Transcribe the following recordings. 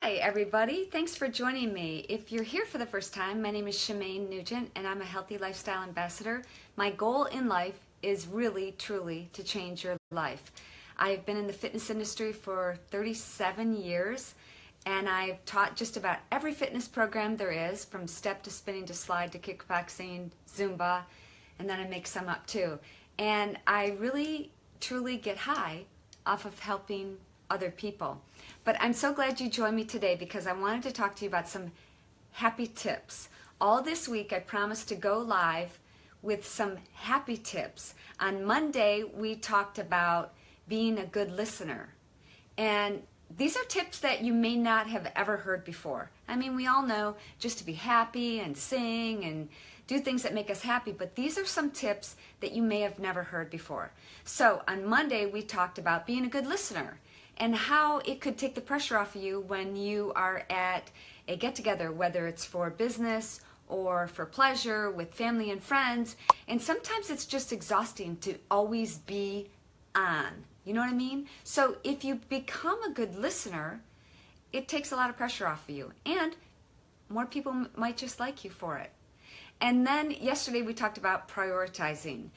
Hi everybody, thanks for joining me. If you're here for the first time, my name is Shemane Nugent and I'm a healthy lifestyle ambassador. My goal in life is really, truly to change your life. I've been in the fitness industry for 37 years and I've taught just about every fitness program there is, from step to spinning to slide to kickboxing, Zumba, and then I make some up too. And I really, truly get high off of helping other people. But I'm so glad you joined me today because I wanted to talk to you about some happy tips. All this week I promised to go live with some happy tips. On Monday we talked about being a good listener. And these are tips that you may not have ever heard before. I mean, we all know just to be happy and sing and do things that make us happy, but these are some tips that you may have never heard before. So on Monday we talked about being a good listener and how it could take the pressure off of you when you are at a get-together, whether it's for business or for pleasure with family and friends. And sometimes it's just exhausting to always be on. You know what I mean? So if you become a good listener, it takes a lot of pressure off of you. And more people might just like you for it. And then yesterday we talked about prioritizing.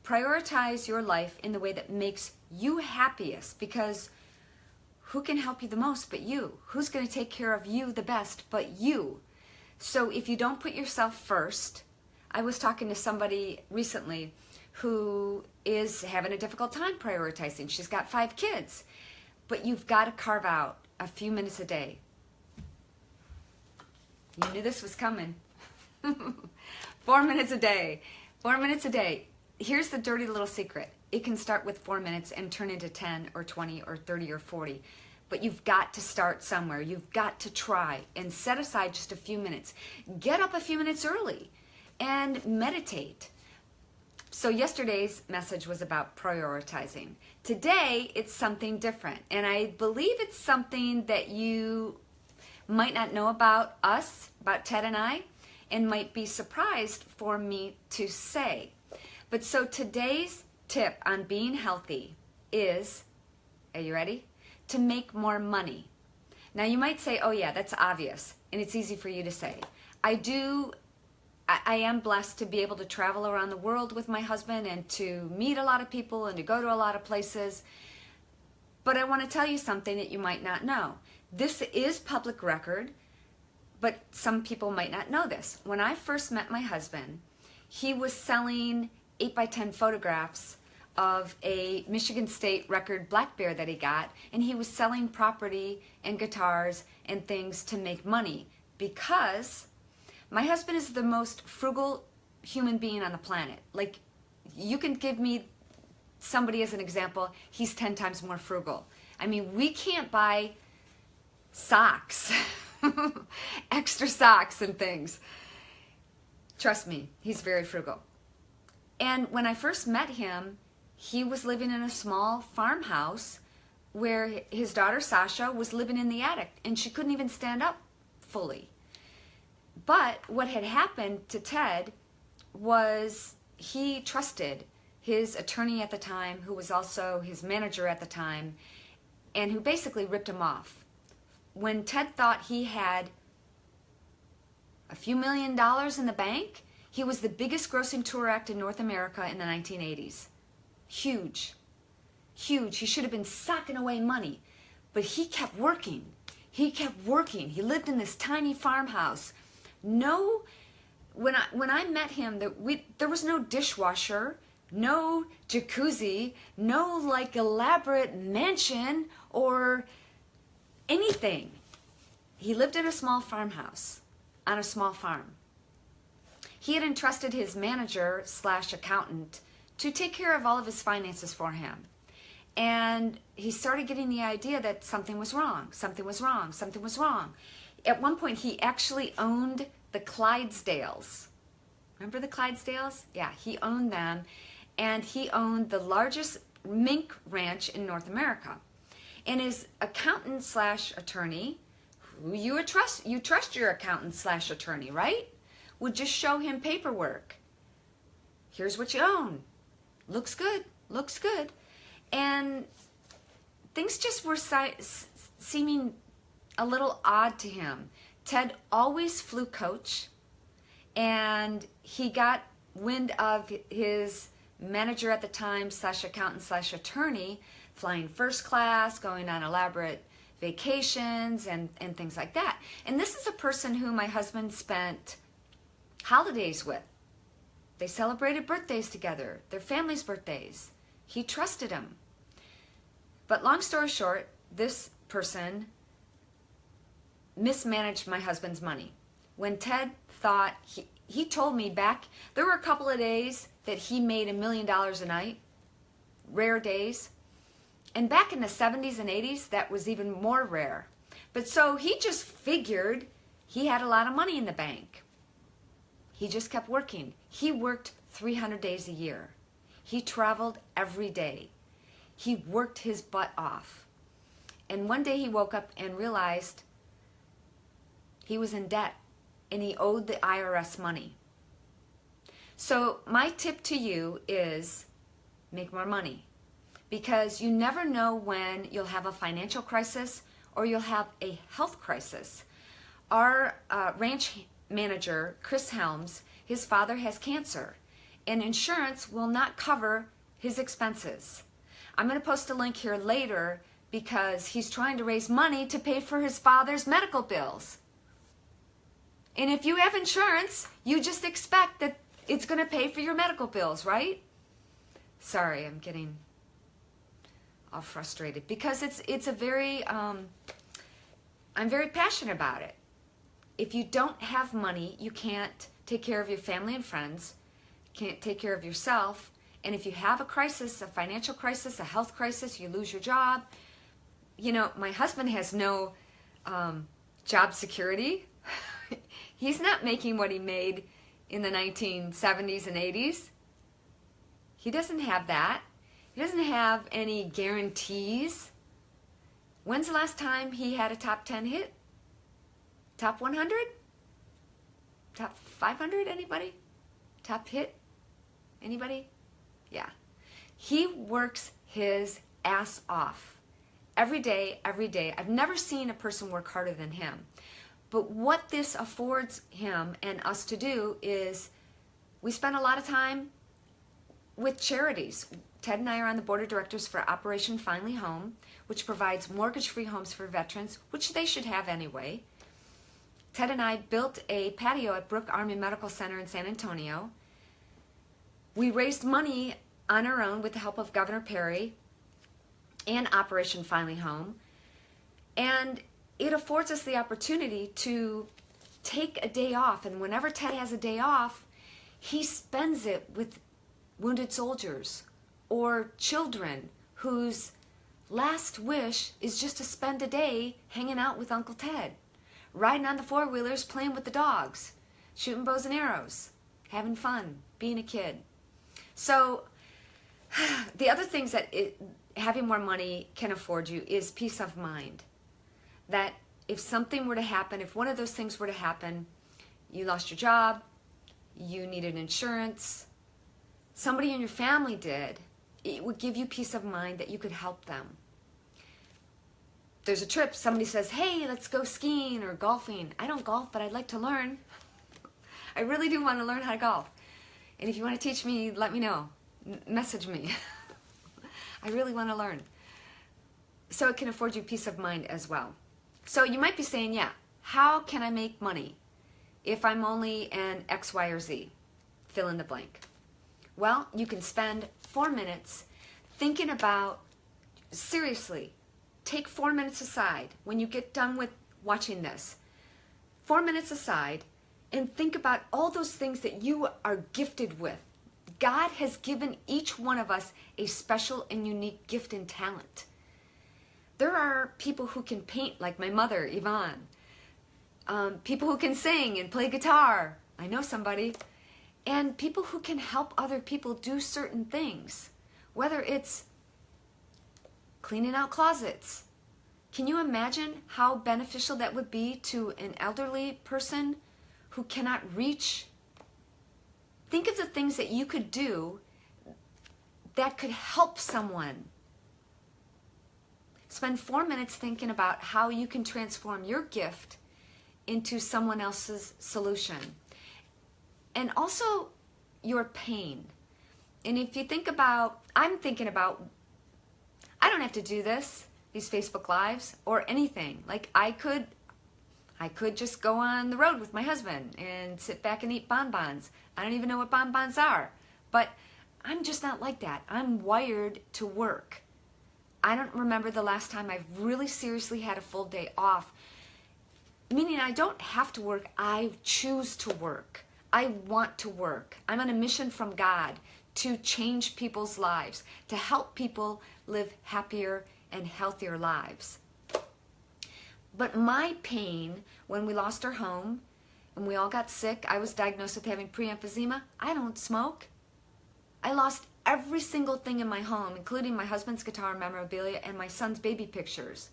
Prioritize your life in the way that makes you happiest, because who can help you the most but you? Who's going to take care of you the best but you? So if you don't put yourself first, I was talking to somebody recently who is having a difficult time prioritizing. She's got 5 kids, but you've got to carve out a few minutes a day. You knew this was coming. 4 minutes a day. 4 minutes a day. Here's the dirty little secret. It can start with 4 minutes and turn into 10 or 20 or 30 or 40. But you've got to start somewhere. You've got to try and set aside just a few minutes. Get up a few minutes early and meditate. So yesterday's message was about prioritizing. Today, it's something different. And I believe it's something that you might not know about us, about Ted and I, and might be surprised for me to say. But so today's tip on being healthy is, are you ready? To make more money. Now you might say, oh yeah, that's obvious, and it's easy for you to say. I am blessed to be able to travel around the world with my husband and to meet a lot of people and to go to a lot of places. But I want to tell you something that you might not know. This is public record, but some people might not know this. When I first met my husband, he was selling 8x10 photographs of a Michigan State record black bear that he got, and he was selling property and guitars and things to make money, because my husband is the most frugal human being on the planet. Like, you can give me somebody as an example, he's 10 times more frugal. I mean, we can't buy socks, extra socks and things. Trust me, he's very frugal. And when I first met him, he was living in a small farmhouse where his daughter Sasha was living in the attic and she couldn't even stand up fully. But what had happened to Ted was he trusted his attorney at the time, who was also his manager at the time, and who basically ripped him off. When Ted thought he had a few $1 million in the bank, he was the biggest grossing tour act in North America in the 1980s. Huge. Huge. He should have been socking away money. But he kept working. He kept working. He lived in this tiny farmhouse. No, when I met him, there was no dishwasher, no jacuzzi, no like elaborate mansion or anything. He lived in a small farmhouse on a small farm. He had entrusted his manager / accountant to take care of all of his finances for him. And he started getting the idea that something was wrong, something was wrong, something was wrong. At one point, he actually owned the Clydesdales. Remember the Clydesdales? Yeah, he owned them. And he owned the largest mink ranch in North America. And his accountant / attorney, who you trust your accountant / attorney, right? Would just show him paperwork. Here's what you own. Looks good, looks good. And things just were seeming a little odd to him. Ted always flew coach, and he got wind of his manager at the time / accountant / attorney flying first class, going on elaborate vacations and things like that. And this is a person who my husband spent holidays with. They celebrated birthdays together, their family's birthdays. He trusted him. But long story short, this person mismanaged my husband's money. When Ted thought, he told me back, there were a couple of days that he made $1 million a night, rare days. And back in the 70s and 80s, that was even more rare. But so he just figured he had a lot of money in the bank. He just kept working. He worked 300 days a year. He traveled every day. He worked his butt off. And one day he woke up and realized he was in debt and he owed the IRS money. So my tip to you is make more money, because you never know when you'll have a financial crisis or you'll have a health crisis. Our ranch manager, Chris Helms, his father has cancer, and insurance will not cover his expenses. I'm going to post a link here later because he's trying to raise money to pay for his father's medical bills. And if you have insurance, you just expect that it's going to pay for your medical bills, right? Sorry, I'm getting all frustrated because it's a very, I'm very passionate about it. If you don't have money, you can't take care of your family and friends, can't take care of yourself, and if you have a crisis, a financial crisis, a health crisis, you lose your job. You know, my husband has no job security. He's not making what he made in the 1970s and 80s. He doesn't have that. He doesn't have any guarantees. When's the last time he had a top 10 hit? Top 100? Top 500? Anybody? Top hit? Anybody? Yeah. He works his ass off. Every day, every day. I've never seen a person work harder than him. But what this affords him and us to do is we spend a lot of time with charities. Ted and I are on the board of directors for Operation Finally Home, which provides mortgage-free homes for veterans, which they should have anyway. Ted and I built a patio at Brooke Army Medical Center in San Antonio. We raised money on our own with the help of Governor Perry and Operation Finally Home. And it affords us the opportunity to take a day off. And whenever Ted has a day off, he spends it with wounded soldiers or children whose last wish is just to spend a day hanging out with Uncle Ted, riding on the four-wheelers, playing with the dogs, shooting bows and arrows, having fun, being a kid. So the other things that having more money can afford you is peace of mind. That if something were to happen, if one of those things were to happen, you lost your job, you needed insurance, somebody in your family did, it would give you peace of mind that you could help them. There's a trip, somebody says, hey, let's go skiing or golfing. I don't golf, but I'd like to learn. I really do want to learn how to golf. And if you want to teach me, let me know. Message me. I really want to learn. So it can afford you peace of mind as well. So you might be saying, yeah, how can I make money if I'm only an X, Y, or Z? Fill in the blank. Well, you can spend 4 minutes thinking about, seriously, take 4 minutes aside when you get done with watching this. 4 minutes aside and think about all those things that you are gifted with. God has given each one of us a special and unique gift and talent. There are people who can paint like my mother, Yvonne. People who can sing and play guitar. I know somebody. And people who can help other people do certain things. Whether it's cleaning out closets. Can you imagine how beneficial that would be to an elderly person who cannot reach? Think of the things that you could do that could help someone. Spend 4 minutes thinking about how you can transform your gift into someone else's solution. And also your pain. And if you think about, I'm thinking about, I don't have to do this, these Facebook Lives, or anything. Like I could just go on the road with my husband and sit back and eat bonbons. I don't even know what bonbons are. But I'm just not like that. I'm wired to work. I don't remember the last time I've really seriously had a full day off. Meaning I don't have to work. I choose to work. I want to work. I'm on a mission from God to change people's lives, to help people live happier and healthier lives. But my pain, when we lost our home and we all got sick, I was diagnosed with having pre-emphysema. I don't smoke. I lost every single thing in my home, including my husband's guitar memorabilia and my son's baby pictures.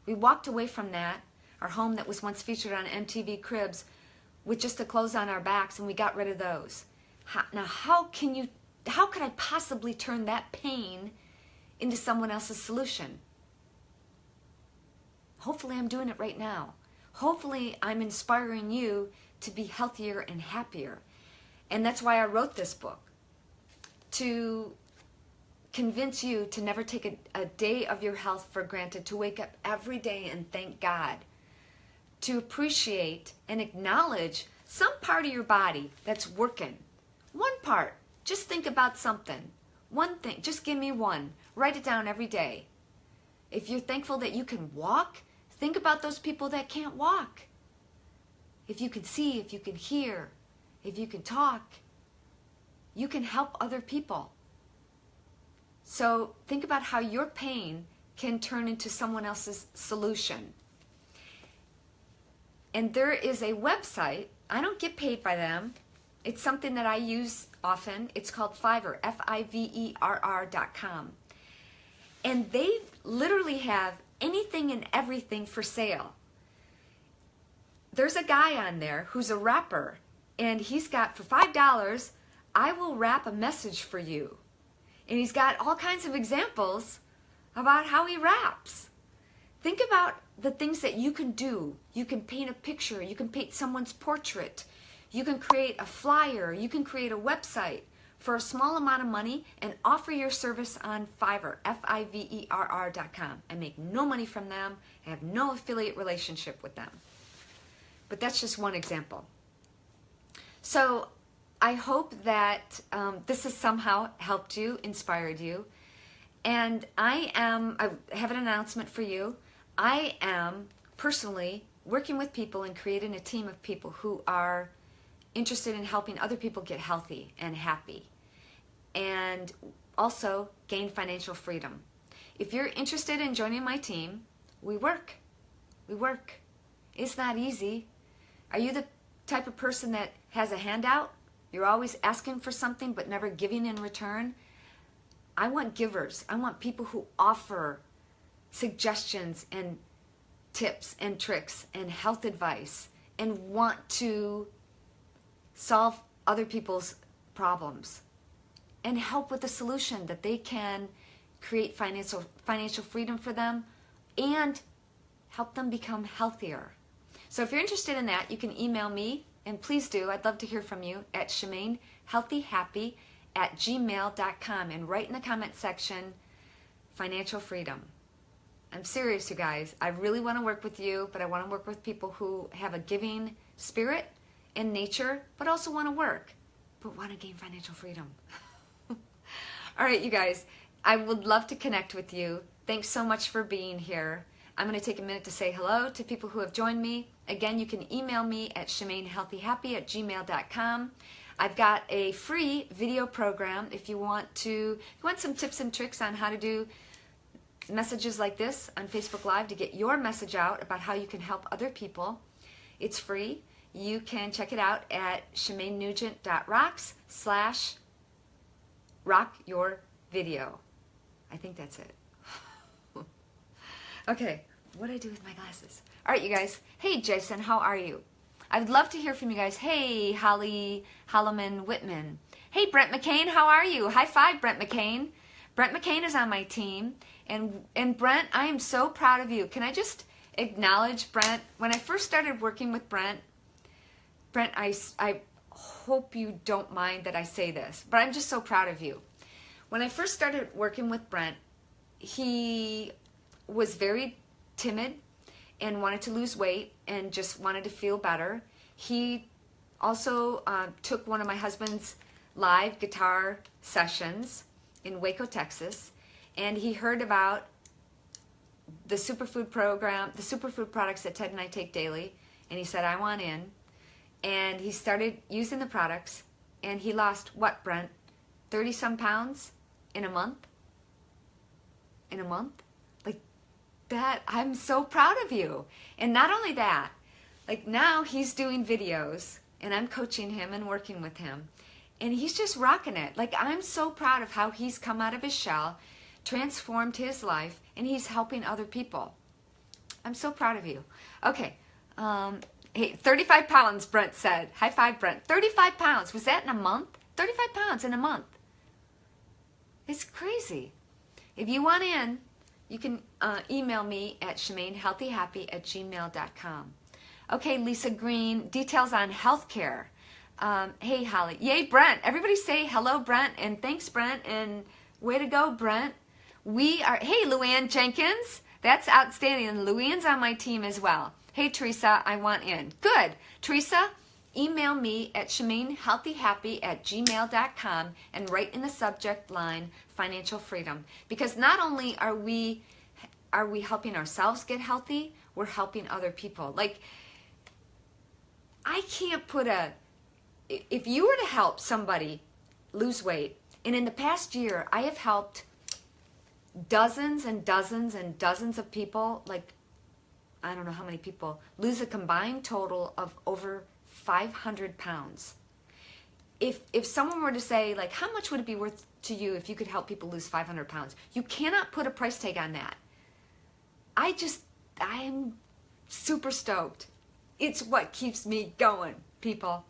We walked away from that, our home that was once featured on MTV Cribs, with just the clothes on our backs, and we got rid of those. Now, how could I possibly turn that pain into someone else's solution? Hopefully I'm doing it right now. Hopefully I'm inspiring you to be healthier and happier. And that's why I wrote this book, to convince you to never take a day of your health for granted, to wake up every day and thank God, to appreciate and acknowledge some part of your body that's working. One part. Just think about something. One thing. Just give me one. Write it down every day. If you're thankful that you can walk, think about those people that can't walk. If you can see, if you can hear, if you can talk, you can help other people. So think about how your pain can turn into someone else's solution. And there is a website. I don't get paid by them. It's something that I use often. It's called Fiverr, Fiverr.com. And they literally have anything and everything for sale. There's a guy on there who's a rapper, and he's got, for $5, I will rap a message for you. And he's got all kinds of examples about how he raps. Think about the things that you can do. You can paint a picture. You can paint someone's portrait. You can create a flyer. You can create a website for a small amount of money and offer your service on Fiverr, Fiverr.com. I make no money from them. I have no affiliate relationship with them. But that's just one example. So I hope that this has somehow helped you, inspired you. And I have an announcement for you. I am personally working with people and creating a team of people who are interested in helping other people get healthy and happy, and also gain financial freedom. If you're interested in joining my team, we work. It's not easy. Are you the type of person that has a handout? You're always asking for something but never giving in return? I want givers. I want people who offer suggestions and tips and tricks and health advice and want to solve other people's problems and help with the solution that they can create financial freedom for them and help them become healthier. So if you're interested in that, you can email me, and please do. I'd love to hear from you at ShemaneHealthyHappy@gmail.com, and write in the comment section, financial freedom. I'm serious, you guys. I really want to work with you, but I want to work with people who have a giving spirit and nature, but also want to work, but want to gain financial freedom. All right, you guys, I would love to connect with you. Thanks so much for being here. I'm going to take a minute to say hello to people who have joined me. Again, you can email me at ShemaneHealthyHappy@gmail.com. I've got a free video program if you want some tips and tricks on how to do messages like this on Facebook Live to get your message out about how you can help other people. It's free. You can check it out at ShemaneNugent.rocks/rockyourvideo. I think that's it. Okay, what do I do with my glasses? All right, you guys. Hey, Jason, how are you? I'd love to hear from you guys. Hey, Holly Holloman Whitman. Hey, Brent McCain, how are you? High five, Brent McCain. Brent McCain is on my team, And Brent, I am so proud of you. Can I just acknowledge Brent? When I first started working with Brent, I hope you don't mind that I say this, but I'm just so proud of you. When I first started working with Brent, he was very timid and wanted to lose weight and just wanted to feel better. He also took one of my husband's live guitar sessions in Waco, Texas, and he heard about the superfood program, the superfood products that Ted and I take daily, and he said, I want in. And he started using the products, and he lost, what, Brent? 30-some pounds in a month? In a month? Like that, I'm so proud of you. And not only that, like now he's doing videos, and I'm coaching him and working with him, and he's just rocking it. Like, I'm so proud of how he's come out of his shell, transformed his life, and he's helping other people. I'm so proud of you. Okay. Hey, 35 pounds, Brent said. High five, Brent. 35 pounds. Was that in a month? 35 pounds in a month. It's crazy. If you want in, you can email me at ShemaneHealthyHappy@gmail.com. Okay, Lisa Green, details on healthcare. Hey, Holly. Yay, Brent. Everybody say hello, Brent, and thanks, Brent, and way to go, Brent. We are, hey, Luann Jenkins. That's outstanding, and Luann's on my team as well. Hey, Teresa, I want in. Good. Teresa, email me at ShemaneHealthyHappy@gmail.com and write in the subject line, financial freedom. Because not only are we helping ourselves get healthy, we're helping other people. Like, I can't put if you were to help somebody lose weight, and in the past year, I have helped dozens and dozens and dozens of people, like, I don't know how many people, lose a combined total of over 500 pounds. If someone were to say, like, how much would it be worth to you if you could help people lose 500 pounds? You cannot put a price tag on that. I am super stoked. It's what keeps me going, people.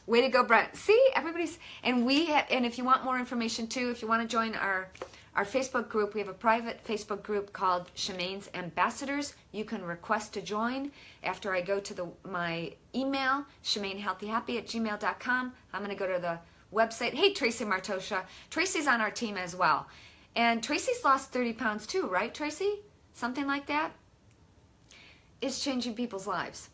Way to go, Brent. See, everybody's, and if you want more information too, if you want to join our Facebook group, we have a private Facebook group called Shemane's Ambassadors. You can request to join after I go to my email, ShemaneHealthyHappy@gmail.com. I'm going to go to the website. Hey, Tracy Martosha. Tracy's on our team as well. And Tracy's lost 30 pounds too, right, Tracy? Something like that. It's changing people's lives.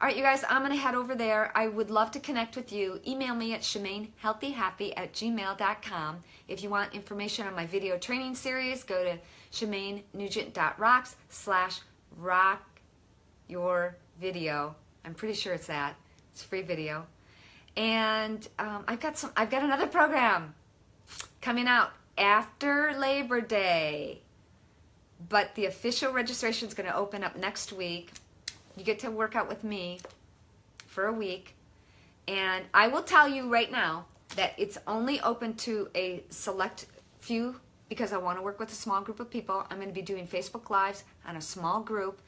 All right, you guys, I'm going to head over there. I would love to connect with you. Email me at ShemaneHealthyHappy@gmail.com. If you want information on my video training series, go to ShemaneNugent.rocks/rockyourvideo. I'm pretty sure it's that. It's free video. And I've got another program coming out after Labor Day. But the official registration is going to open up next week. You get to work out with me for a week. And I will tell you right now that it's only open to a select few because I want to work with a small group of people. I'm going to be doing Facebook Lives on a small group.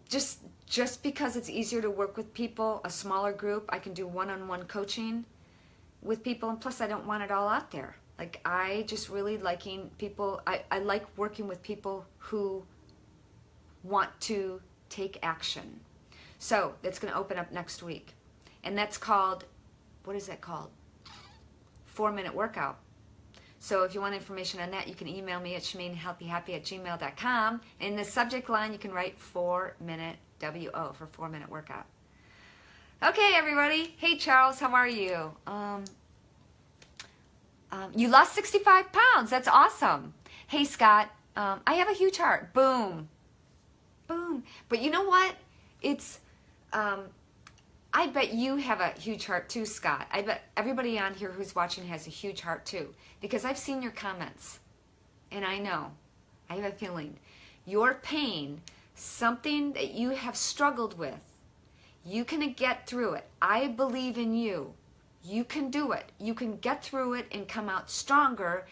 Just because it's easier to work with people, a smaller group, I can do one-on-one coaching with people. And plus, I don't want it all out there. Like, I just really liking people. I like working with people who want to take action. So that's going to open up next week. And that's called, what is that called? 4-minute workout. So if you want information on that, you can email me at ShemaneHealthyHappy@gmail.com. In the subject line, you can write 4-minute WO for 4-minute workout. Okay, everybody. Hey, Charles, how are you? You lost 65 pounds. That's awesome. Hey, Scott, I have a huge heart. Boom. Boom. But you know what? It's, I bet you have a huge heart too, Scott. I bet everybody on here who's watching has a huge heart too. Because I've seen your comments. And I know, I have a feeling, your pain, something that you have struggled with, you can get through it. I believe in you. You can do it. You can get through it and come out stronger.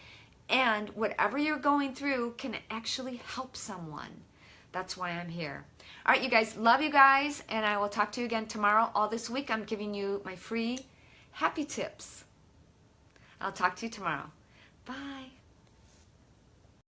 And whatever you're going through can actually help someone. That's why I'm here. All right, you guys, love you guys, and I will talk to you again tomorrow. All this week, I'm giving you my free happy tips. I'll talk to you tomorrow. Bye.